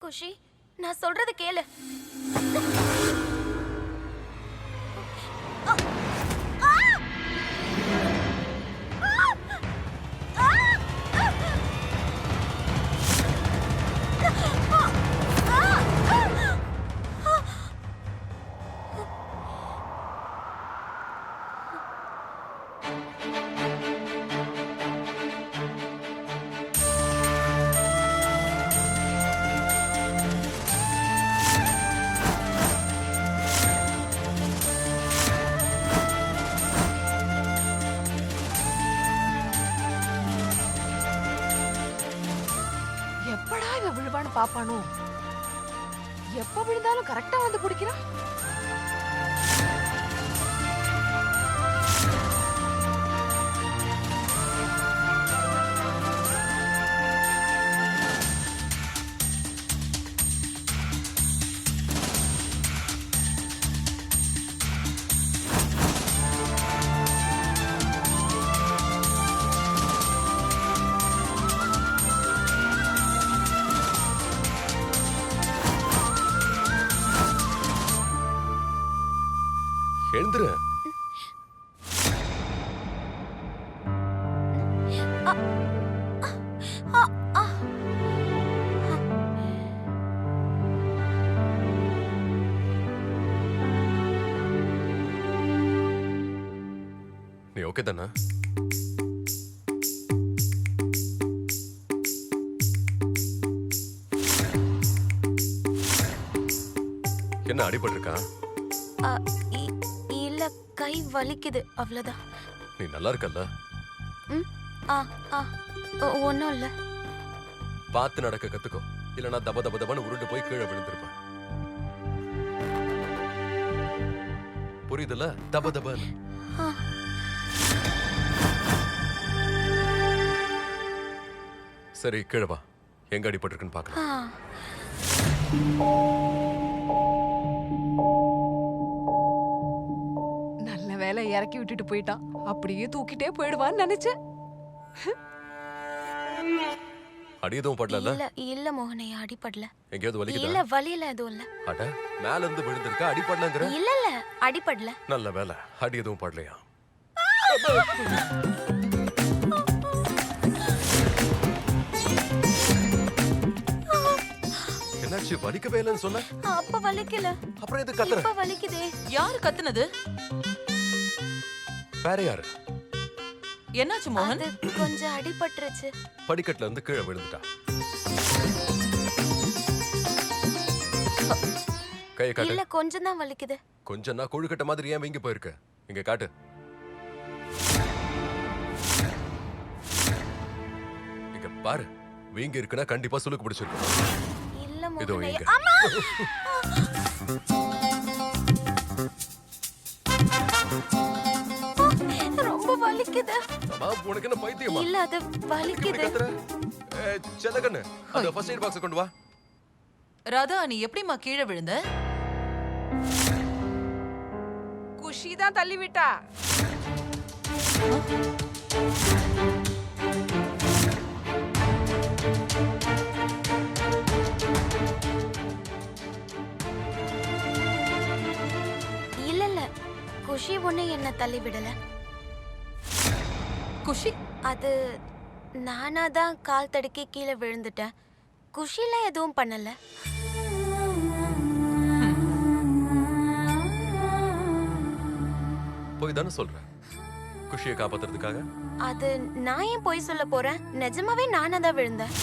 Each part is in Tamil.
குஷி, நான் சொல்றது கேளு. எப்படா இவன் விழுவான்னு பாப்பானோ? எப்ப விழுந்தாலும் கரெக்டா வந்து பிடிக்கிறான். எழுந்துரு. நீ ஓகே தானே? என்ன அடிபட்டிருக்கா? இல்ல, கை வலிக்குது, அவ்வளவுதான். நீ நல்லா இருக்கல்ல? ஒன்னும் இல்ல. பார்த்து நடக்க கத்துக்கோ, இல்லனா தப தப தபன்னு உருண்டு போய் கீழே விழுந்திருப்ப. புரியுதுல? தப தபன்னு. சரி, கீழே வா. எங்க அடிபட்டிருக்குன்னு பார்க்கலாம். நல்ல வேலை இறக்கி விட்டுட்டு போயிட்டான். அப்படியே தூக்கிட்டே போயிடுவான்னு நினைச்சேன். அடி எதுவும் படல? இல்ல இல்ல மோகனையா, அடிபடல. எங்கயாவது வலிக்குதா? இல்ல, வலியில எதுவும் இல்ல. அட, மேல இருந்து விழுந்திருக்கா, அடிபடலங்கற? இல்ல இல்ல, அடிபடல. நல்ல வேலை, அடி எதுவும் படலையா? என்னாச்சு? வலிக்கவே இல்லைன்னு சொன்ன? அப்ப வலிக்கல, அப்புறம் எது கத்துற? இப்ப வலிக்குதே. யாரு கத்துனது? வேற யாரு? என்னாச்சு மோகன்? அது கொஞ்சம் அடிபட்டுருச்சு. படிக்கட்டுல இருந்து கீழே விழுந்துட்டா. கையை காட்டு. இல்ல, கொஞ்சம் தான் வலிக்குது. கொஞ்சம் நான் கொழுக்கட்டை மாதிரி ஏன் வீங்கி போயிருக்க? இங்க காட்டு. இங்க பாரு, வீங்கி இருக்குன்னா கண்டிப்பா சுளுக்கு பிடிச்சிருக்கு. இல்ல இதோ மோகனையா. இங்க. அம்மா! ரொம்ப வலிக்குது. அம்மா, உனக்கு என்ன பைத்தியமா? இல்ல, அது வலிக்குது. செல்லகண்ணு, அந்த ஃபர்ஸ்ட் எய்ட் பாக்ஸ் கொண்டு வா. ராதா, நீ எப்படிமா கீழே விழுந்த? குஷி தான் தள்ளி விட்டா. இல்ல இல்ல, குஷி ஒண்ணு என்ன தள்ளி விடல. குஷி அது நானா தான் கால் தடுக்கி கீழே விழுந்துட்டேன். குஷில எதுவும் பண்ணல. போய் தானே சொல்றேன், குஷியை காப்பாத்துறதுக்காக. அது நான் ஏன் போய் சொல்ல போறேன்? நிஜமாவே நானா தான் விழுந்தேன்.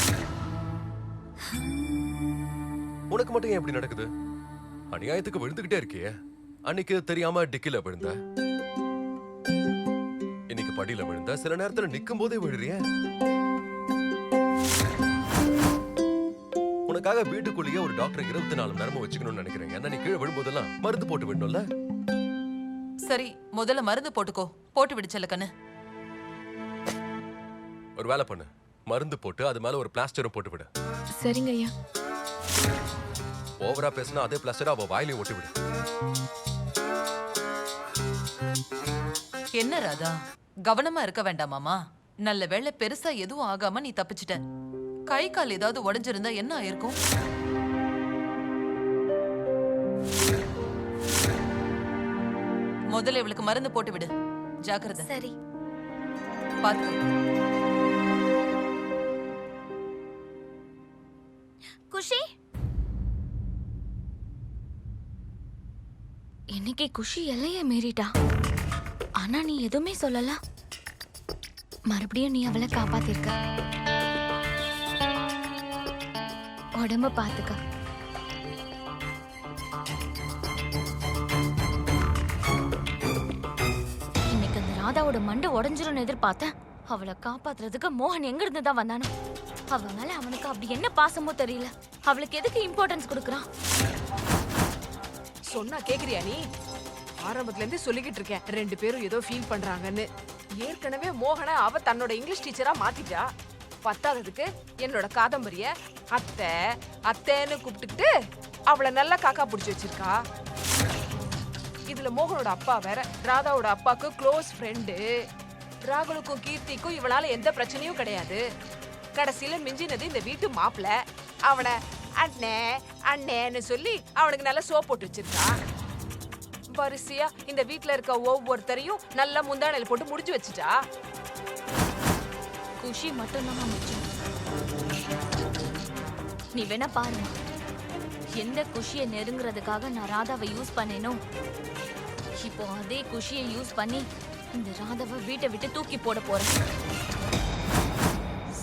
உனக்கு மட்டும் ஏன் இப்படி நடக்குது? அநியாயத்துக்கு விழுந்துகிட்டே இருக்கியே. அன்னைக்கு தெரியாம டிக்கில விழுந்த, இன்னைக்கு படியில விழுந்த, சில நேரத்துல நிக்கும் போதே விழுறிய. உனக்காக வீட்டுக்குள்ளேயே ஒரு டாக்டர் 24 மணி நேரமும் வச்சுக்கணும்னு நினைக்கிறேன். ஏன்னா நீ கீழே விழும்போதெல்லாம் மருந்து போட்டு விடணும்ல. சரி, முதல்ல மருந்து போட்டுக்கோ. போட்டு விடுச்சல கண்ணு. ஒரு வேலை பண்ணு, மருந்து போட்டு அது மேல ஒரு பிளாஸ்டரும் போட்டு விடு. சரிங்க ஐயா. ஓவரா பேசினா அதே பிளாஸ்டர் அவ வாயிலையும் ஒட்டி விடு. என்ன ராதா, கவனமா இருக்க வேண்டாமாமா? நல்ல வேளை பெருசா எதுவும் ஆகாம நீ தப்பிச்சிட்ட. கை கால் ஏதாவது உடைஞ்சிருந்தா என்ன ஆயிருக்கும்? முதல்ல இவளுக்கு மருந்து போட்டு விடு. ஜாக்கிரதை. சரி. பாத்து. குஷி, இன்னைக்கு குஷி எல்லைய மீறிட்டா. ஆனா நீ எதுவுமே சொல்லல. மறுபடியும் நீ அவளை காப்பாத்திருக்க. உடம்ப பாத்துக்க. இன்னைக்கு அந்த ராதாவோட மண்டை உடைஞ்சிரும்னு எதிர்பார்த்தேன். அவளை காப்பாத்துறதுக்கு மோகன் எங்க இருந்து தான் வந்தானோ. அவ மேல அவனுக்கு அப்படி என்ன பாசமோ தெரியல. அவளுக்கு எதுக்கு இம்பார்ட்டன்ஸ் கொடுக்கறான்? சொன்னா கேக்குறியா நீ? ஆரம்பத்துல இருந்து சொல்லிக்கிட்டு இருக்கேன், 2 பேரும் ஏதோ ஃபீல் பண்றாங்கன்னு. ஏற்கனவே மோகனை அவ தன்னோட இங்கிலீஷ் டீச்சரா மாத்திட்டா. பத்தாததுக்கு என்னோட காதம்பரிய அத்தை அத்தைன்னு கூப்பிட்டுக்கிட்டு அவளை நல்லா காக்கா பிடிச்சி வச்சிருக்கா. இதுல மோகனோட அப்பா வேற ராதாவோட அப்பாக்கு க்ளோஸ் ஃப்ரெண்டு. ராகுலுக்கும் கீர்த்திக்கும் இவளால எந்த பிரச்சனையும் கிடையாது. கடைசியில மிஞ்சினது இந்த வீட்டு மாப்பிள்ள. அவனை அண்ணே அண்ணேன்னு சொல்லி அவனுக்கு நல்லா சோப் போட்டு வச்சிருக்கா. வரிசையா இந்த வீட்டுல இருக்க ஒவ்வொருத்தரையும் நல்லா முந்தானையில போட்டு முடிச்சு வச்சுட்டா. குஷி மட்டும்தான் மிச்சம். நீ வேணா பாருமா, எந்த குஷியை நெருங்குறதுக்காக நான் ராதாவை யூஸ் பண்ணேனோ, இப்போ அதே குஷியை யூஸ் பண்ணி இந்த ராதாவை வீட்டை விட்டு தூக்கி போட போறேன்.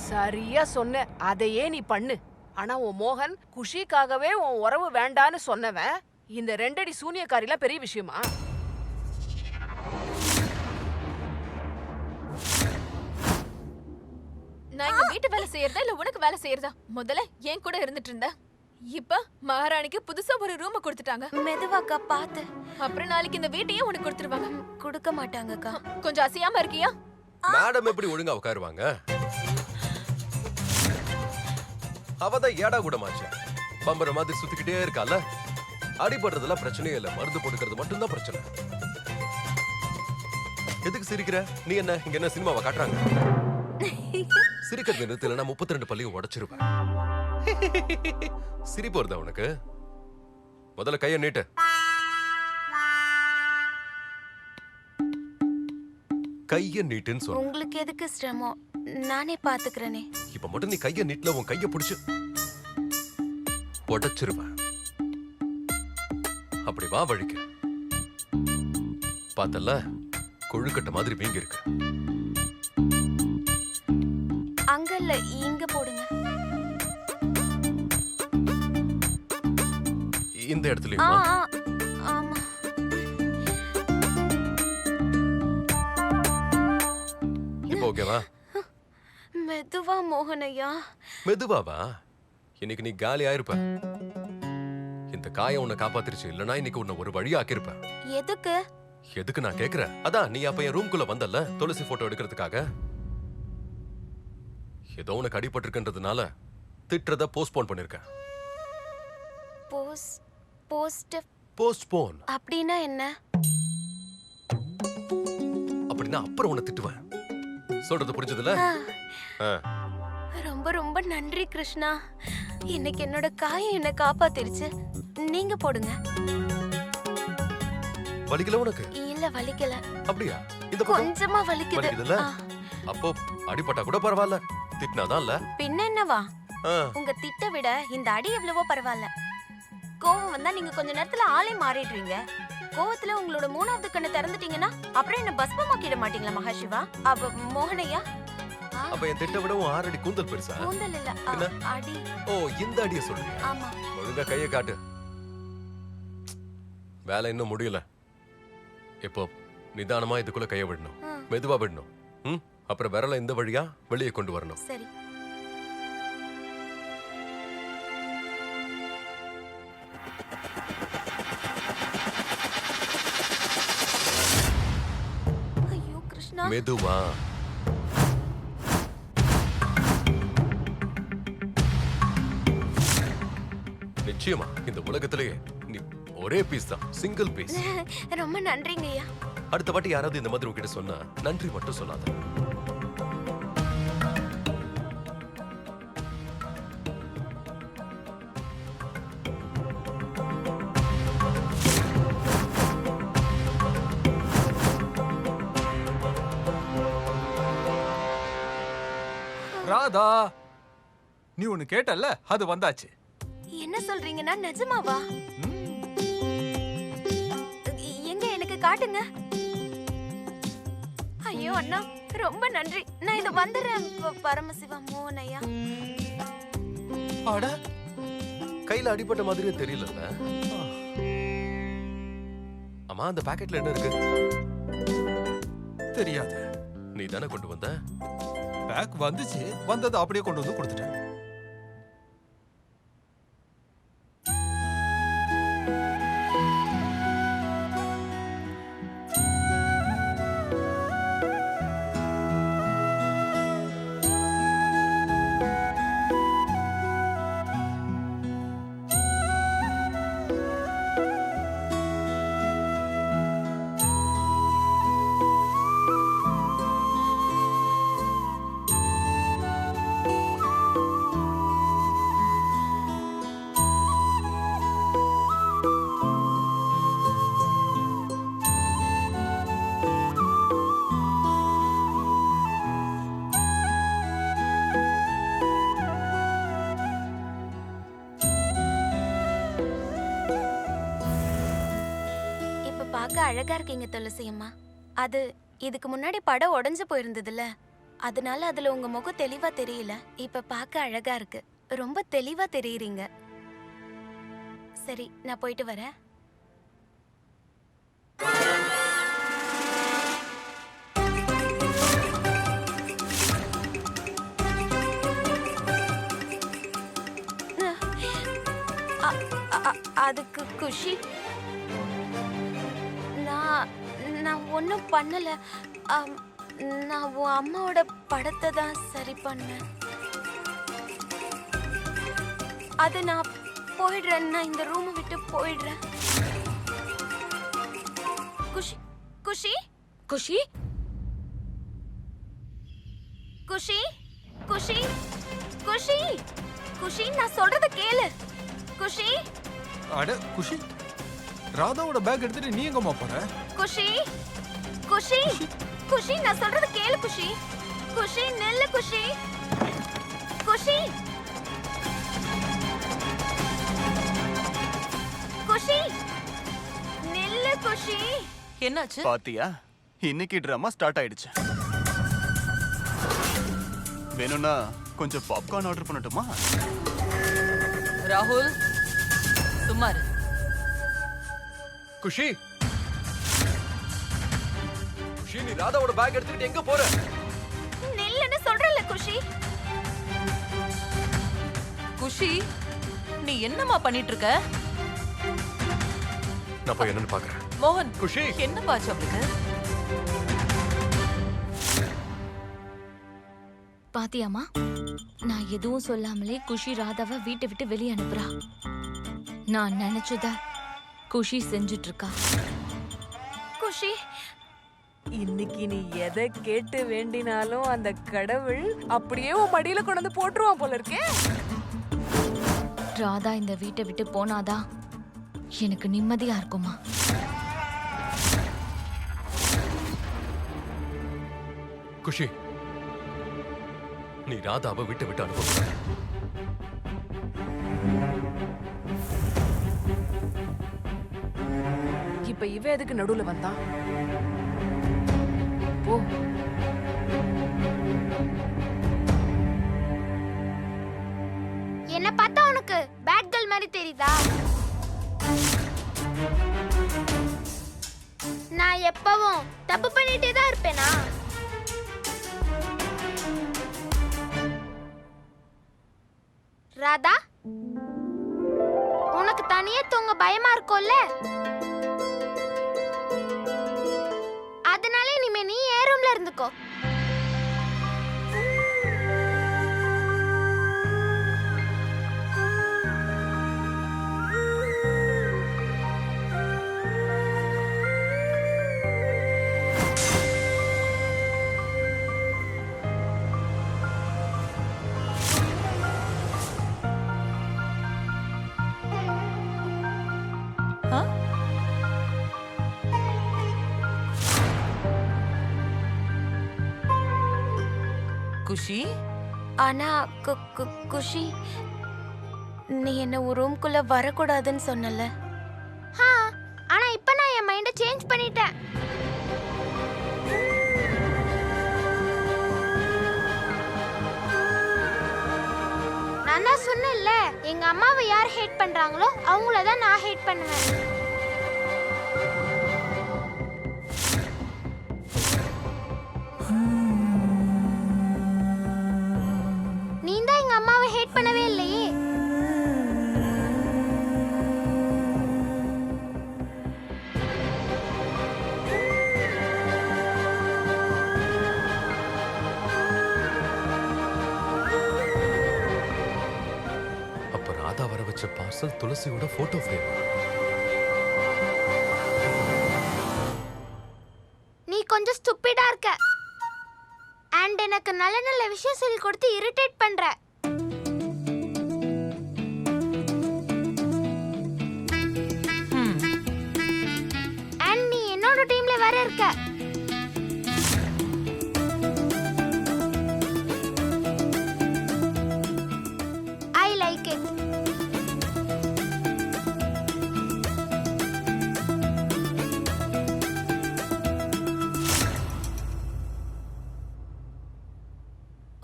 சரியா சொன்ன, அதையே நீ பண்ணு. ஆனா உன் மோகன் குஷிக்காகவே உன் உறவு வேண்டான்னு சொன்னவன் இந்த 2 அடி சூனியக்காரிலாம் பெரிய விஷயமா? நான் இங்க வீட்டு வேலை செய்யறதா இல்ல உனக்கு வேலை செய்யறதா? முதல்ல என் கூட இருந்துட்டு இருந்த. இப்ப மகாராணிக்கு புதுசா ஒரு ரூம் கொடுத்துட்டாங்க. மெதுவாக்கா, பாத்து. அப்புறம் நாளைக்கு இந்த வீட்டையே உனக்கு கொடுத்துருவாங்க. கொடுக்க மாட்டாங்கக்கா. கொஞ்சம் அசையாம இருக்கியா? மேடம் எப்படி ஒழுங்கா உட்காருவாங்க? அவதான் ஏடா கூடமாச்சு. பம்பர மாதிரி சுத்திக்கிட்டே இருக்கால. அடிபடுறதுலாம் பிரச்சனையே இல்ல, மருந்து போட்டுக்கிறது மட்டும்தான் பிரச்சனை. எதுக்கு சிரிக்கிற? நீ என்ன இங்க என்ன சினிமாவை காட்டுறாங்க? சிரிக்கிறது நிறுத்தலைன்னா 32 பல்லையும் உடைச்சிருவேன். சிரிப்பு வருதா உனக்கு? முதல்ல கைய நீட்டு. கைய நீட்டுன்னு சொல்ல. உங்களுக்கு எதுக்கு சிரமம்? நானே பாத்துக்கிறேனே. இப்ப மட்டும் நீ கைய நீட்ல உன் கைய பிடிச்சு உடைச்சிருவேன். அப்படி வா வழிக்கு. பார்த்தல, கொழுக்கட்டை மாதிரி வீங்கி இருக்கு. அங்க இல்ல, இங்க போடுங்க. இந்த ஆ, இடத்துலயுமா? ஆ, ஆமா. இப்போ ஓகேவா? மெதுவா மோகனையா. மெதுவாவா? இன்னைக்கு நீ காலி ஆயிருப்ப. இந்த காயம் உன்னை காப்பாத்திருச்சு. இல்லனா இன்னைக்கு உன்னை ஒரு வழி ஆக்கிருப்ப. எதுக்கு? எதுக்கு நான் கேக்குறேன்? அதான் நீ அப்ப என் ரூம்குள்ள வந்தல்ல துளசி போட்டோ எடுக்கிறதுக்காக. ஏதோ உனக்கு அடிபட்டிருக்குன்றதுனால திட்டுறத போஸ்ட்போன் பண்ணிருக்கேன். போஸ்ட்போன் அப்படின்னா என்ன? அப்படின்னா அப்புறம் உன்னை திட்டுவேன். சொல்றது புரிஞ்சதுல? ரொம்ப ரொம்ப நன்றி கிருஷ்ணா. இன்னைக்கு என்னோட காயம் என்ன காப்பாத்திருச்சு. நீங்க போடுங்க. வலிக்கல உனக்கு? இல்ல, வலிக்கல. அப்படியா? இந்த பக்கம் கொஞ்சமா வலிக்குது. வலிக்குதுல? அப்போ அடிபட்டா கூட பரவாயில்ல, திட்டினாதான் இல்ல. பின்ன என்னவா? உங்க திட்ட விட இந்த அடி எவ்வளவோ பரவாயில்ல. கோவம் வந்தா நீங்க கொஞ்ச நேரத்துல ஆளே மாறிடுறீங்க. கோவத்துல உங்களோட 3வது கண்ணை திறந்துட்டீங்கன்னா அப்புறம் என்ன பஸ்பமாக்கிட மாட்டீங்களா மகாசிவா? அப்ப மோகனையா, அப்ப என் திட்ட விட 6 அடி கூந்தல் பெருசா? கூந்தல் இல்ல, என்ன? அடி. ஓ, இந்த அடிய சொல்றீங்க? ஆமா. ஒழுங்கா கைய காட்டு. வேலை இன்னும் முடியல. இப்போ நிதானமா இதுக்குள்ள கைய விடணும். மெதுவா விடணும். அப்புறம் விரல இந்த வழியா வெளியே கொண்டு வரணும். சரி. ஐயோ கிருஷ்ணா. மெதுவா. நிச்சயமா இந்த உலகத்திலேயே நீ ஒரே பீஸ் தான், சிங்கிள் பீஸ். ரொம்ப நன்றிங்கய்யா. அடுத்த வாட்டி யாராவது இந்த மாதிரி உங்ககிட்ட சொன்னா நன்றி மட்டும் சொல்லாத. ராதா, நீ ஒண்ணு கேட்டல்ல, அது வந்தாச்சு. என்ன சொல்றீங்கன்னா நிஜமாவா? ம், எங்க எனக்கு காட்டுங்க. ஐயோ அண்ணா, ரொம்ப நன்றி. நான் இது வந்துடுறேன். பரமசிவா மோகன் ஐயா. அட, கையில அடிபட்ட மாதிரியே தெரியலல்ல. அம்மா, அந்த பாக்கெட்ல என்ன இருக்கு? தெரியாது. நீ தானே கொண்டு வந்த? பேக் வந்துச்சு, வந்தது அப்படியே கொண்டு வந்து கொடுத்துட்டேன். இப்ப பார்க்க அழகா இருக்கீங்க துளசி அம்மா. அது இதுக்கு முன்னாடி படம் உடைஞ்சு போயிருந்ததுல, அதனால அதுல உங்க முகம் தெளிவா தெரியல. இப்ப பார்க்க அழகா இருக்கு. ரொம்ப தெளிவா தெரியுறீங்க. சரி, நான் போயிட்டு வரேன். அதுக்கு குஷி, நான் ஒன்றும் பண்ணல. நான் உன் அம்மாவோட படத்தை தான் சரி பண்ணேன். அது நான் போயிடுறேன். நான் இந்த ரூமை விட்டு போயிடுறேன். குஷி, குஷி, குஷி, குஷி, குஷி, குஷி, குஷி, நான் சொல்றத கேளு. குஷி, அட குஷி, ராதாவோட பேக் எடுத்துட்டு நீ எங்கம்மா போற? குஷி, குஷி, குஷி, நான் சொல்றது கேளு குஷி. குஷி, நில்லு குஷி. குஷி, குஷி, நில்லு குஷி. என்னாச்சு? பாத்தியா, இன்னைக்கு டிராமா ஸ்டார்ட் ஆயிடுச்சு. வேணும்னா கொஞ்சம் பாப்கார்ன் ஆர்டர் பண்ணட்டுமா? ராகுல், சும்மா இரு. குஷி, குஷி, நீ ராதாவோட பேக் எடுத்துக்கிட்டு எங்க போற? நில்லுன்னு சொல்றல குஷி. குஷி, நீ என்னம்மா பண்ணிட்டு இருக்க? நான் போய் என்னன்னு பாக்குறேன். மோகன், குஷி, என்ன பாச்சு அவளுக்கு? பாத்தியாமா, நான் எதுவும் சொல்லாமலே குஷி ராதாவை வீட்டை விட்டு வெளியே அனுப்புறா. நான் நினைச்சத குஷி செஞ்சுட்டு இருக்கா. குஷி, இன்னைக்கு நீ எதை கேட்டு வேண்டினாலும் அந்த கடவுள் அப்படியே உன் மடியில கொண்டு வந்து போட்டுருவான் போல இருக்கே. ராதா இந்த வீட்டை விட்டு போனாதான் எனக்கு நிம்மதியா இருக்குமா. குஷி, நீ ராதாவை விட்டு விட்டு அனுப்ப. இப்ப இவ எதுக்கு நடுவுல வந்தா? போ. என்ன பார்த்தா உனக்கு பேட் கேர்ள் மாதிரி தெரியுதா? நான் எப்பவும் தப்பு பண்ணிட்டே தான் இருப்பேனா? ராதா, உனக்கு தனியா தூங்க பயமா இருக்கும்ல? அதனால இனிமே நீ ஏன் ரூம்ல இருந்துக்கோ. குஷி, ஆனா குஷி, நீ என்ன ஒரு ரூம்குள்ள வரக்கூடாதுன்னு சொன்னல. ஆனா இப்ப நான் என் மைண்ட சேஞ்ச் பண்ணிட்டேன். நான் தான் சொன்னேன்ல, எங்க அம்மாவை யார் ஹேட் பண்றாங்களோ அவங்கள தான் நான் ஹேட் பண்ணுவேன். நீ தான் எங்க அம்மாவை ஹேட் பண்ணவே இல்லையே. அப்ப ராதா வர வச்ச பார்சல் துளசியோட போட்டோ ஃப்ரேம். நீ கொஞ்சம் ஸ்டூபிடா இருக்க. அண்ட் எனக்கு நல்ல நல்ல விஷயம் சொல்லி கொடுத்து இரிட்டேட் பண்ற. அண்ட் நீ என்னோட டீம்ல வேற இருக்க. I like it.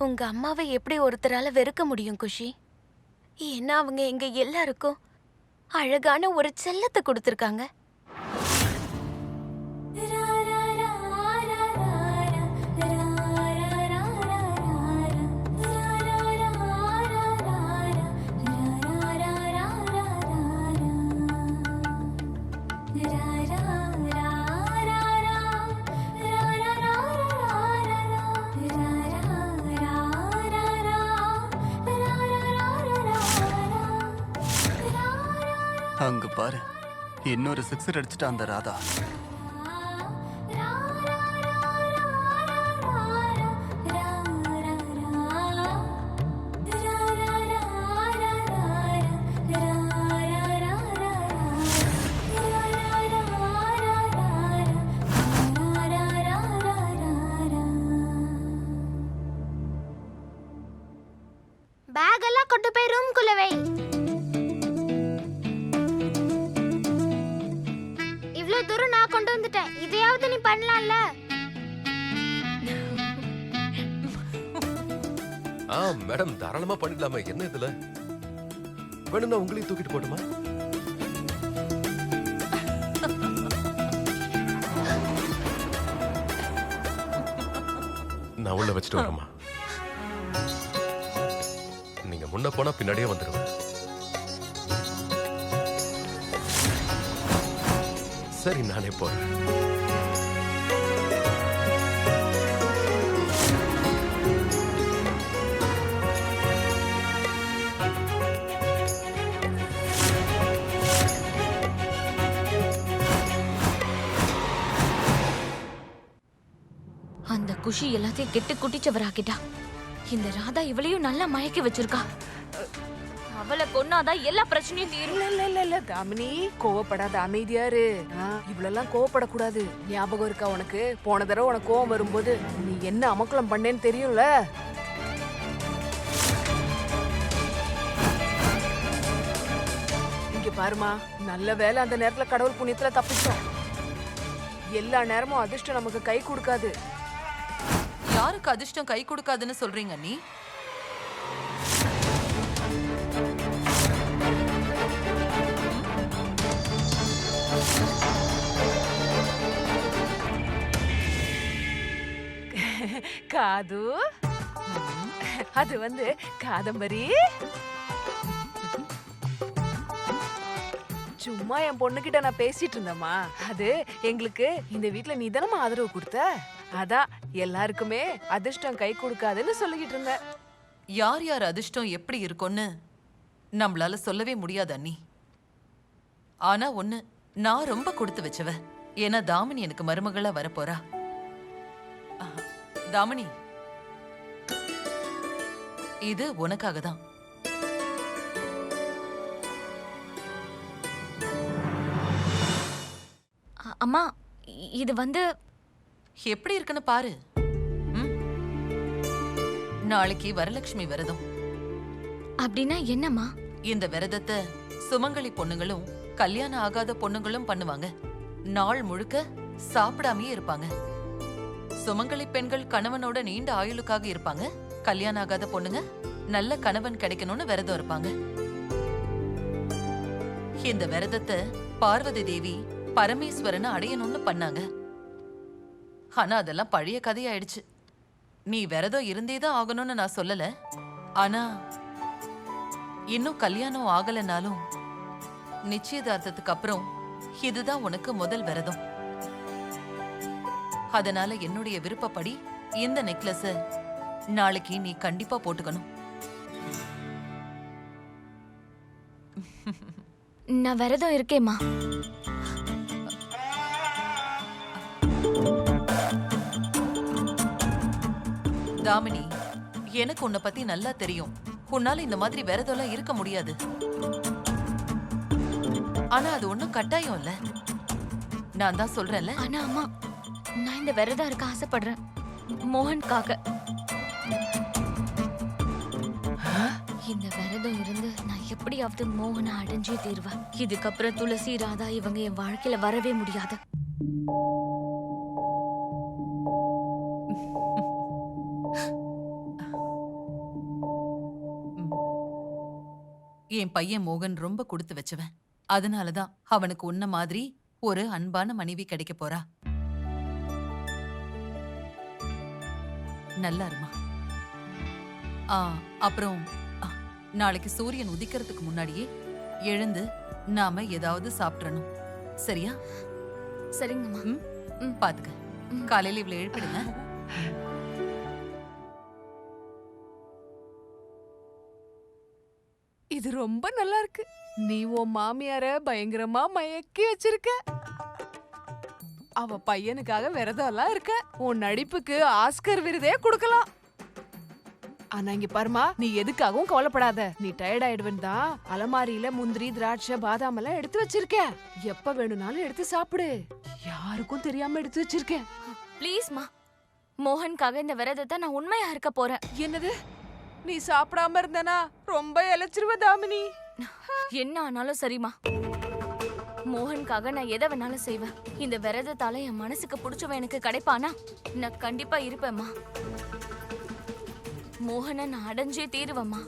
உங்க அம்மாவை எப்படி ஒருத்தரால வெறுக்க முடியும் குஷி? ஏன்னா அவங்க எங்க எல்லாருக்கும் அழகான ஒரு செல்லத்தை கொடுத்துருக்காங்க. அங்க பாரு, இன்னொரு சிக்ஸர் அடிச்சுட்டா அந்த ராதா. பேக் எல்லாம் கொண்டு போய் ரூம்குள்ள வை. இவ்ளோ தூரம் நான் கொண்டு வந்துட்டேன், இதையாவது நீ பண்ணலாம்ல. மேடம் தாராளமா பண்ணிடலாமே, என்ன இதுல? வேணும்னா உங்களையும் தூக்கிட்டு போட்டுமா? நான் உள்ள வச்சுட்டு வரேம்மா. நீங்க முன்ன போனா பின்னாடியே வந்துருவேன். சரி, நானே போறேன். அந்த குஷி எல்லாத்தையும் கெட்டு குட்டிச்சவராக்கிட்டா. இந்த ராதா இவளையும் நல்லா மயக்கி வச்சிருக்கா. அவளை கொன்னாதான் எல்லா பிரச்சனையும் தீரும். இல்ல தாமினி, கோவப்படாத, அமைதியா இரு. இவ்வளெல்லாம் கோவப்படக்கூடாது. ஞாபகம் இருக்கா உனக்கு? போன தடவை உனக்கு கோவம் வரும்போது நீ என்ன அமக்கலம் பண்ணேன்னு தெரியும்ல. இங்க பாருமா, நல்ல வேளை அந்த நேரத்துல கடவுள் புண்ணியத்துல தப்பிச்சோம். எல்லா நேரமும் அதிர்ஷ்டம் நமக்கு கை கொடுக்காது. யாருக்கு அதிர்ஷ்டம் கை கொடுக்காதுன்னு சொல்றீங்க நீ? காது, அது வந்து காதம்பரி. சும்மா என் பொண்ணுகிட்ட நான் பேசிட்டு இருந்தேம்மா. அது எங்களுக்கு இந்த வீட்ல நீ தானமா ஆதரவு கொடுத்த, அதான் எல்லாருக்குமே அதிர்ஷ்டம் கை கொடுக்காதுன்னு சொல்லிக்கிட்டு இருந்த. யார் யார் அதிர்ஷ்டம் எப்படி இருக்கும்னு நம்மளால சொல்லவே முடியாது அண்ணி. ஆனா ஒண்ணு, நான் ரொம்ப கொடுத்து வச்சவ. ஏன்னா தாமினி எனக்கு மருமகளா வரப்போறா. தாமினி, இது உனக்காக தான். அம்மா, இது வந்து எப்படி இருக்குன்னு பாரு. நாளைக்கு வரலட்சுமி விரதம். அப்படின்னா என்னம்மா? இந்த விரதத்தை சுமங்கலி பொண்ணுங்களும் கல்யாணம் ஆகாத பொண்ணுங்களும் பண்ணுவாங்க. நாள் முழுக்க சாப்பிடாமயே இருப்பாங்க. சுமங்கலி பெண்கள் கணவனோட நீண்ட ஆயுளுக்காக இருப்பாங்க. கல்யாணம் ஆகாத பொண்ணுங்க நல்ல கணவன் கிடைக்கணும்னு விரதம் இருப்பாங்க. இந்த விரதத்தை பார்வதி தேவி பரமேஸ்வரனை அடையணும்னு பண்ணாங்க. ஆனா அதெல்லாம் பழைய கதையாயிடுச்சு. நீ விரதம் இருந்தேதான் ஆகணும்னு நான் சொல்லல. ஆனா இன்னும் கல்யாணம் ஆகலனாலும் நிச்சயதார்த்தத்துக்கு அப்புறம் இதுதான் உனக்கு முதல் விரதம். அதனால என்னுடைய விருப்பப்படி இந்த நெக்லஸ நாளைக்கு நீ கண்டிப்பா போட்டுக்கணும். நான் விரதம் இருக்கேம்மா. தாமினி, எனக்கு உன்னை பத்தி நல்லா தெரியும். உன்னால இந்த மாதிரி விரதம்லாம் இருக்க முடியாது. ஆனா அது ஒண்ணும் கட்டாயம் இல்ல. நான் தான் சொல்றேன்ல. ஆனா அம்மா, நான் இந்த விரதம் இருக்க ஆசைப்படுறேன், மோகனுக்காக. இந்த விரதம் இருந்து நான் எப்படியாவது மோகனை அடைஞ்சே தீர்வேன். இதுக்கப்புறம் துளசி, ராதா இவங்க என் வாழ்க்கையில வரவே முடியாது. என் பையன் மோகன் ரொம்ப கொடுத்து வச்சவன். அதனாலதான் அவனுக்கு உன்ன மாதிரி ஒரு அன்பான மனைவி கிடைக்க போறா. நல்லா இருமா. அப்புறம் நாளைக்கு சூரியன் உதிக்கிறதுக்கு முன்னாடியே எழுந்து நாம ஏதாவது சாப்பிடணும். சரியா? சரிங்கம்மா. பாத்துக்க. காலையில இவ்வளவு எழுப்பிடுங்க. இது ரொம்ப நல்லா இருக்கு. நீ உன் மாமியார பயங்கரமா மயக்கி வச்சிருக்க. அவ பையனுக்காக விரதம் எல்லாம் இருக்க. உன் நடிப்புக்கு ஆஸ்கர் விருதே கொடுக்கலாம். ஆனா இங்க பாருமா, நீ எதுக்காகவும் கவலைப்படாத. நீ டயர்ட் ஆயிடுவேன் தான் அலமாரியில முந்திரி, திராட்சை, பாதாம் எல்லாம் எடுத்து வச்சிருக்கேன். எப்ப வேணும்னாலும் எடுத்து சாப்பிடு. யாருக்கும் தெரியாம எடுத்து வச்சிருக்கேன். ப்ளீஸ்மா, மோகனுக்காக இந்த விரதத்தை நான் உண்மையா இருக்க போறேன். என்னது? நீ சாப்பிடாம இருந்தனா ரொம்ப இழைச்சிருவ தாமினி. என்ன ஆனாலும் சரிம்மா, மோகனுக்காக நான் எதை வேணாலும் செய்வேன். இந்த விரதத்தால என் மனசுக்கு பிடிச்சவன் எனக்கு கிடைப்பானா நான் கண்டிப்பா இருப்பேம்மா. மோகனை நான் அடைஞ்சே தீருவேம்மா.